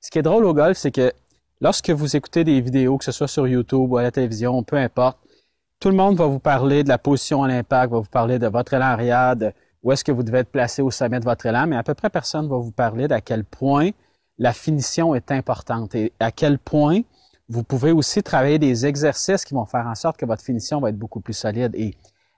Ce qui est drôle au golf, c'est que lorsque vous écoutez des vidéos, que ce soit sur YouTube ou à la télévision, peu importe, tout le monde va vous parler de la position à l'impact, va vous parler de votre élan arrière, de où est-ce que vous devez être placé au sommet de votre élan, mais à peu près personne ne va vous parler d'à quel point la finition est importante et à quel point vous pouvez aussi travailler des exercices qui vont faire en sorte que votre finition va être beaucoup plus solide. Et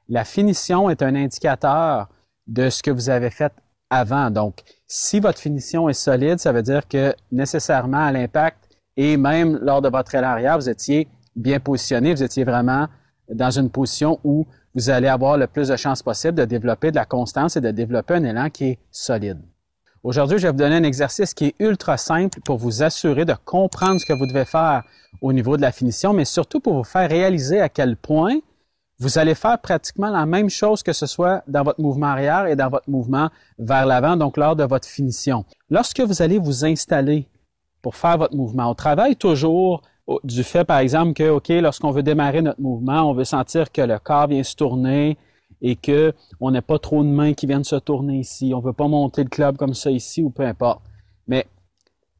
la finition est un indicateur de ce que vous avez fait avant. Donc, si votre finition est solide, ça veut dire que nécessairement à l'impact et même lors de votre élan arrière, vous étiez bien positionné, vous étiez vraiment dans une position où vous allez avoir le plus de chances possible de développer de la constance et de développer un élan qui est solide. Aujourd'hui, je vais vous donner un exercice qui est ultra simple pour vous assurer de comprendre ce que vous devez faire au niveau de la finition, mais surtout pour vous faire réaliser à quel point vous allez faire pratiquement la même chose que ce soit dans votre mouvement arrière et dans votre mouvement vers l'avant, donc lors de votre finition. Lorsque vous allez vous installer pour faire votre mouvement, on travaille toujours du fait, par exemple, que, OK, lorsqu'on veut démarrer notre mouvement, on veut sentir que le corps vient se tourner et qu'on n'a pas trop de mains qui viennent se tourner ici. On ne veut pas monter le club comme ça ici ou peu importe. Mais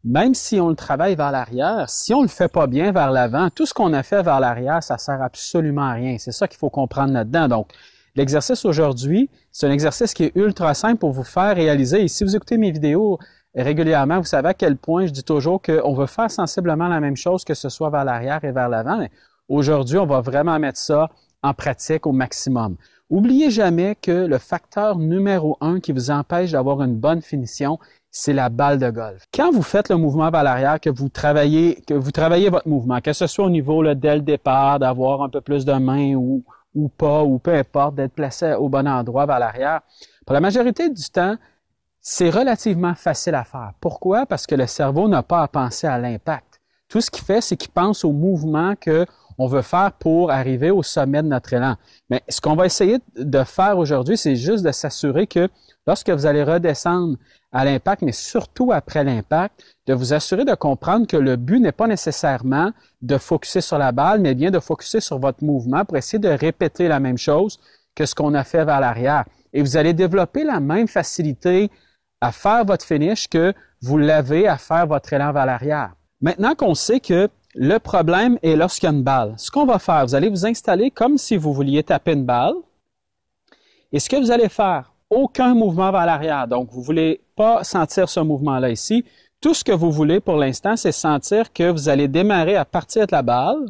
même si on le travaille vers l'arrière, si on ne le fait pas bien vers l'avant, tout ce qu'on a fait vers l'arrière, ça sert absolument à rien. C'est ça qu'il faut comprendre là-dedans. Donc, l'exercice aujourd'hui, c'est un exercice qui est ultra simple pour vous faire réaliser. Et si vous écoutez mes vidéos régulièrement, vous savez à quel point je dis toujours qu'on veut faire sensiblement la même chose que ce soit vers l'arrière et vers l'avant. Mais aujourd'hui, on va vraiment mettre ça en pratique au maximum. Oubliez jamais que le facteur numéro 1 qui vous empêche d'avoir une bonne finition, c'est la balle de golf. Quand vous faites le mouvement vers l'arrière, que vous travaillez votre mouvement, que ce soit au niveau là, dès le départ, d'avoir un peu plus de main ou pas, ou peu importe, d'être placé au bon endroit vers l'arrière, pour la majorité du temps, c'est relativement facile à faire. Pourquoi? Parce que le cerveau n'a pas à penser à l'impact. Tout ce qu'il fait, c'est qu'il pense au mouvement qu'on veut faire pour arriver au sommet de notre élan. Mais ce qu'on va essayer de faire aujourd'hui, c'est juste de s'assurer que lorsque vous allez redescendre à l'impact, mais surtout après l'impact, de vous assurer de comprendre que le but n'est pas nécessairement de focusser sur la balle, mais bien de focusser sur votre mouvement pour essayer de répéter la même chose que ce qu'on a fait vers l'arrière. Et vous allez développer la même facilité à faire votre finish que vous l'avez à faire votre élan vers l'arrière. Maintenant qu'on sait que le problème est lorsqu'il y a une balle, ce qu'on va faire, vous allez vous installer comme si vous vouliez taper une balle. Et ce que vous allez faire, aucun mouvement vers l'arrière. Donc, vous ne voulez pas sentir ce mouvement-là ici. Tout ce que vous voulez pour l'instant, c'est sentir que vous allez démarrer à partir de la balle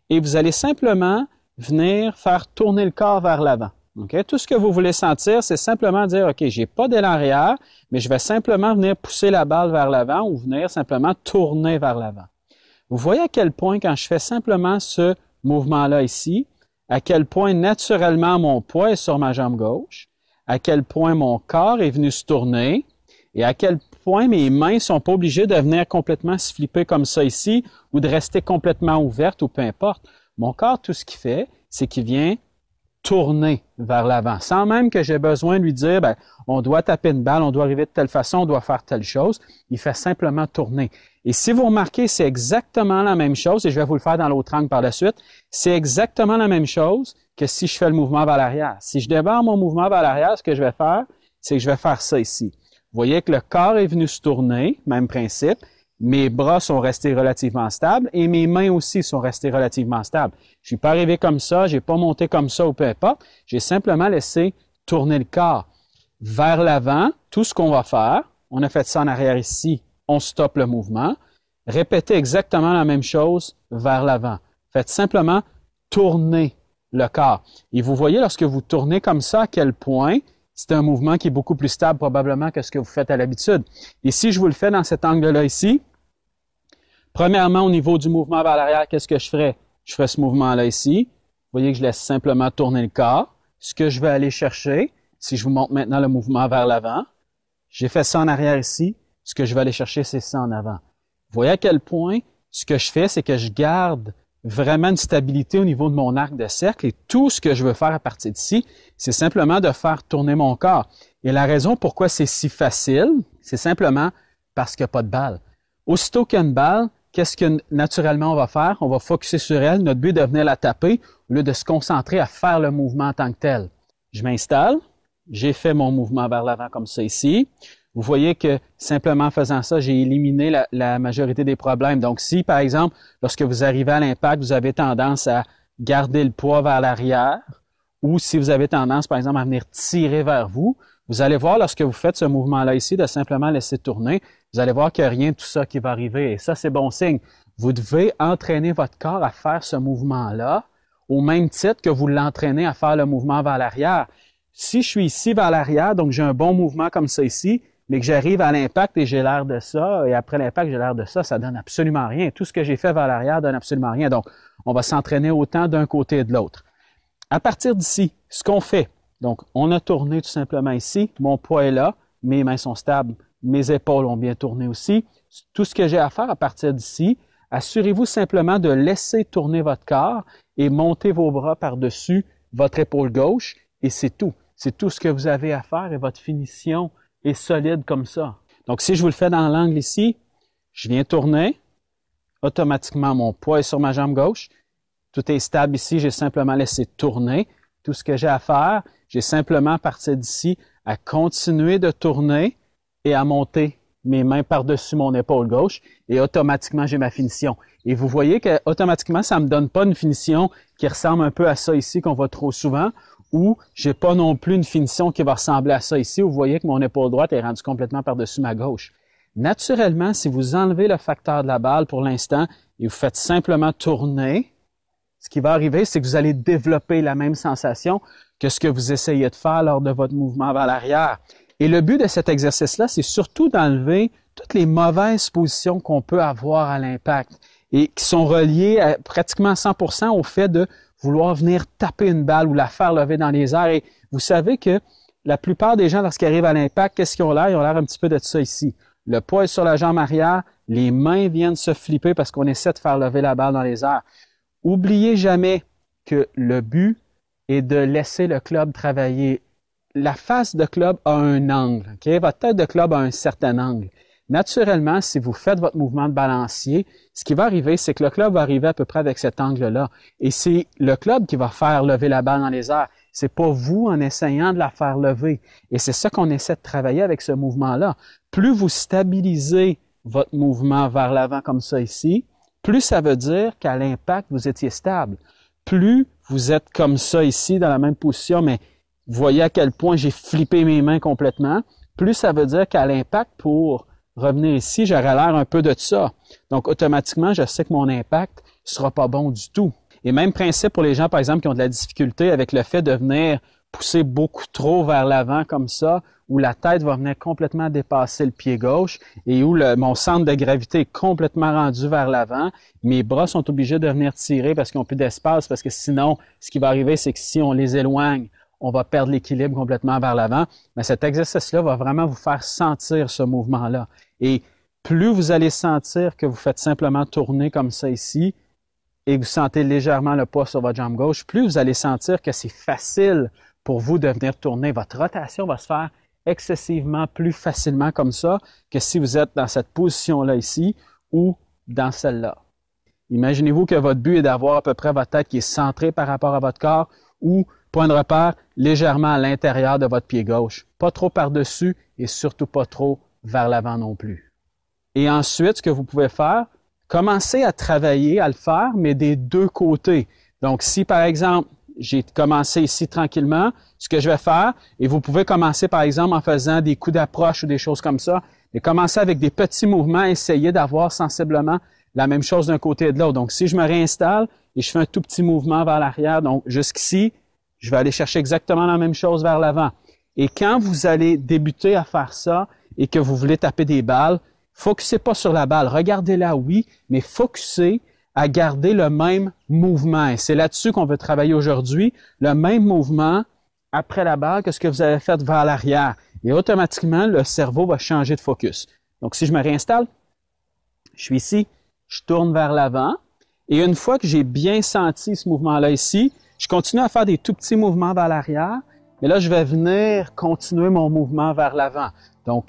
et vous allez simplement venir faire tourner le corps vers l'avant. Okay? Tout ce que vous voulez sentir, c'est simplement dire, OK, j'ai pas d'élan arrière, mais je vais simplement venir pousser la balle vers l'avant ou venir simplement tourner vers l'avant. Vous voyez à quel point, quand je fais simplement ce mouvement-là ici, à quel point naturellement mon poids est sur ma jambe gauche, à quel point mon corps est venu se tourner et à quel point mes mains ne sont pas obligées de venir complètement se flipper comme ça ici ou de rester complètement ouvertes ou peu importe. Mon corps, tout ce qu'il fait, c'est qu'il vient tourner vers l'avant, sans même que j'ai besoin de lui dire, on doit taper une balle, on doit arriver de telle façon, on doit faire telle chose. Il fait simplement tourner. Et si vous remarquez, c'est exactement la même chose, et je vais vous le faire dans l'autre angle par la suite, c'est exactement la même chose que si je fais le mouvement vers l'arrière. Si je démarre mon mouvement vers l'arrière, ce que je vais faire, c'est que je vais faire ça ici. Vous voyez que le corps est venu se tourner, même principe. Mes bras sont restés relativement stables et mes mains aussi sont restées relativement stables. Je suis pas arrivé comme ça, j'ai pas monté comme ça ou peu importe. J'ai simplement laissé tourner le corps vers l'avant. Tout ce qu'on va faire, on a fait ça en arrière ici, on stoppe le mouvement. Répétez exactement la même chose vers l'avant. Faites simplement tourner le corps. Et vous voyez lorsque vous tournez comme ça, à quel point c'est un mouvement qui est beaucoup plus stable probablement que ce que vous faites à l'habitude. Et si je vous le fais dans cet angle-là ici, premièrement, au niveau du mouvement vers l'arrière, qu'est-ce que je ferais? Je ferais ce mouvement-là ici. Vous voyez que je laisse simplement tourner le corps. Ce que je vais aller chercher, si je vous montre maintenant le mouvement vers l'avant, j'ai fait ça en arrière ici. Ce que je vais aller chercher, c'est ça en avant. Vous voyez à quel point ce que je fais, c'est que je garde vraiment une stabilité au niveau de mon arc de cercle et tout ce que je veux faire à partir d'ici, c'est simplement de faire tourner mon corps. Et la raison pourquoi c'est si facile, c'est simplement parce qu'il n'y a pas de balle. Aussitôt qu'il y a une balle, qu'est-ce que naturellement on va faire? On va focusser sur elle. Notre but est de venir la taper au lieu de se concentrer à faire le mouvement en tant que tel. Je m'installe. J'ai fait mon mouvement vers l'avant comme ça ici. vous voyez que simplement en faisant ça, j'ai éliminé la majorité des problèmes. Donc, si, par exemple, lorsque vous arrivez à l'impact, vous avez tendance à garder le poids vers l'arrière, ou si vous avez tendance, par exemple, à venir tirer vers vous, vous allez voir lorsque vous faites ce mouvement-là ici, de simplement laisser tourner, vous allez voir qu'il n'y a rien de tout ça qui va arriver. Et ça, c'est bon signe. Vous devez entraîner votre corps à faire ce mouvement-là au même titre que vous l'entraînez à faire le mouvement vers l'arrière. Si je suis ici vers l'arrière, donc j'ai un bon mouvement comme ça ici, mais que j'arrive à l'impact et j'ai l'air de ça, et après l'impact, j'ai l'air de ça, ça donne absolument rien. Tout ce que j'ai fait vers l'arrière donne absolument rien. Donc, on va s'entraîner autant d'un côté et de l'autre. À partir d'ici, ce qu'on fait, donc on a tourné tout simplement ici, mon poids est là, mes mains sont stables, mes épaules ont bien tourné aussi. Tout ce que j'ai à faire à partir d'ici, assurez-vous simplement de laisser tourner votre corps et monter vos bras par-dessus votre épaule gauche, et c'est tout. C'est tout ce que vous avez à faire et votre finition est solide comme ça. Donc, si je vous le fais dans l'angle ici, je viens tourner, automatiquement mon poids est sur ma jambe gauche, tout est stable ici, j'ai simplement laissé tourner. Tout ce que j'ai à faire, j'ai simplement à partir d'ici à continuer de tourner et à monter mes mains par-dessus mon épaule gauche et automatiquement j'ai ma finition. Et vous voyez que automatiquement ça me donne pas une finition qui ressemble un peu à ça ici qu'on voit trop souvent, ou j'ai pas non plus une finition qui va ressembler à ça ici où vous voyez que mon épaule droite est rendue complètement par-dessus ma gauche. Naturellement, si vous enlevez le facteur de la balle pour l'instant et vous faites simplement tourner, ce qui va arriver, c'est que vous allez développer la même sensation que ce que vous essayez de faire lors de votre mouvement vers l'arrière. Et le but de cet exercice-là, c'est surtout d'enlever toutes les mauvaises positions qu'on peut avoir à l'impact et qui sont reliées à pratiquement 100% au fait de vouloir venir taper une balle ou la faire lever dans les airs. Et vous savez que la plupart des gens, lorsqu'ils arrivent à l'impact, qu'est-ce qu'ils ont l'air? Ils ont l'air un petit peu de ça ici. Le poids est sur la jambe arrière, les mains viennent se flipper parce qu'on essaie de faire lever la balle dans les airs. Oubliez jamais que le but est de laisser le club travailler. La face de club a un angle. Okay? Votre tête de club a un certain angle. Naturellement, si vous faites votre mouvement de balancier, ce qui va arriver, c'est que le club va arriver à peu près avec cet angle-là. Et c'est le club qui va faire lever la balle dans les airs. C'est pas vous en essayant de la faire lever. Et c'est ça qu'on essaie de travailler avec ce mouvement-là. Plus vous stabilisez votre mouvement vers l'avant comme ça ici, plus ça veut dire qu'à l'impact, vous étiez stable. Plus vous êtes comme ça ici, dans la même position, mais vous voyez à quel point j'ai flippé mes mains complètement, plus ça veut dire qu'à l'impact, pour revenir ici, j'aurais l'air un peu de ça. Donc, automatiquement, je sais que mon impact ne sera pas bon du tout. Et même principe pour les gens, par exemple, qui ont de la difficulté avec le fait de venir pousser beaucoup trop vers l'avant comme ça, où la tête va venir complètement dépasser le pied gauche et où mon centre de gravité est complètement rendu vers l'avant. Mes bras sont obligés de venir tirer parce qu'ils n'ont plus d'espace, parce que sinon, ce qui va arriver, c'est que si on les éloigne, on va perdre l'équilibre complètement vers l'avant. Mais cet exercice-là va vraiment vous faire sentir ce mouvement-là. Et plus vous allez sentir que vous faites simplement tourner comme ça ici et que vous sentez légèrement le poids sur votre jambe gauche, plus vous allez sentir que c'est facile pour vous de venir tourner. Votre rotation va se faire excessivement plus facilement comme ça que si vous êtes dans cette position-là ici ou dans celle-là. Imaginez-vous que votre but est d'avoir à peu près votre tête qui est centrée par rapport à votre corps ou, point de repère, légèrement à l'intérieur de votre pied gauche. Pas trop par-dessus et surtout pas trop vers l'avant non plus. Et ensuite, ce que vous pouvez faire, commencez à travailler, à le faire, mais des deux côtés. Donc, si par exemple, j'ai commencé ici tranquillement, ce que je vais faire, et vous pouvez commencer par exemple en faisant des coups d'approche ou des choses comme ça, et commencer avec des petits mouvements, essayer d'avoir sensiblement la même chose d'un côté et de l'autre. Donc, si je me réinstalle et je fais un tout petit mouvement vers l'arrière, donc jusqu'ici, je vais aller chercher exactement la même chose vers l'avant. Et quand vous allez débuter à faire ça et que vous voulez taper des balles, focussez pas sur la balle. Regardez-la, oui, mais focussez à garder le même mouvement. Et c'est là-dessus qu'on veut travailler aujourd'hui, le même mouvement après la balle que ce que vous avez fait vers l'arrière. Et automatiquement, le cerveau va changer de focus. Donc, si je me réinstalle, je suis ici, je tourne vers l'avant. Et une fois que j'ai bien senti ce mouvement-là ici, je continue à faire des tout petits mouvements vers l'arrière. Mais là, je vais venir continuer mon mouvement vers l'avant. Donc,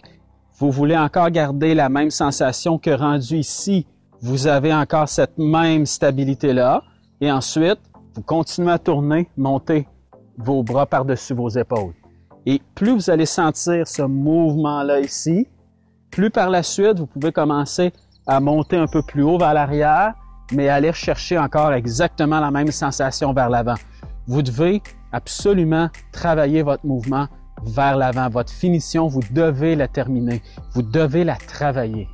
vous voulez encore garder la même sensation que rendu ici, vous avez encore cette même stabilité-là. Et ensuite, vous continuez à tourner, monter vos bras par-dessus vos épaules. Et plus vous allez sentir ce mouvement-là ici, plus par la suite, vous pouvez commencer à monter un peu plus haut vers l'arrière, mais aller chercher encore exactement la même sensation vers l'avant. Vous devez absolument travailler votre mouvement vers l'avant. Votre finition, vous devez la terminer. Vous devez la travailler.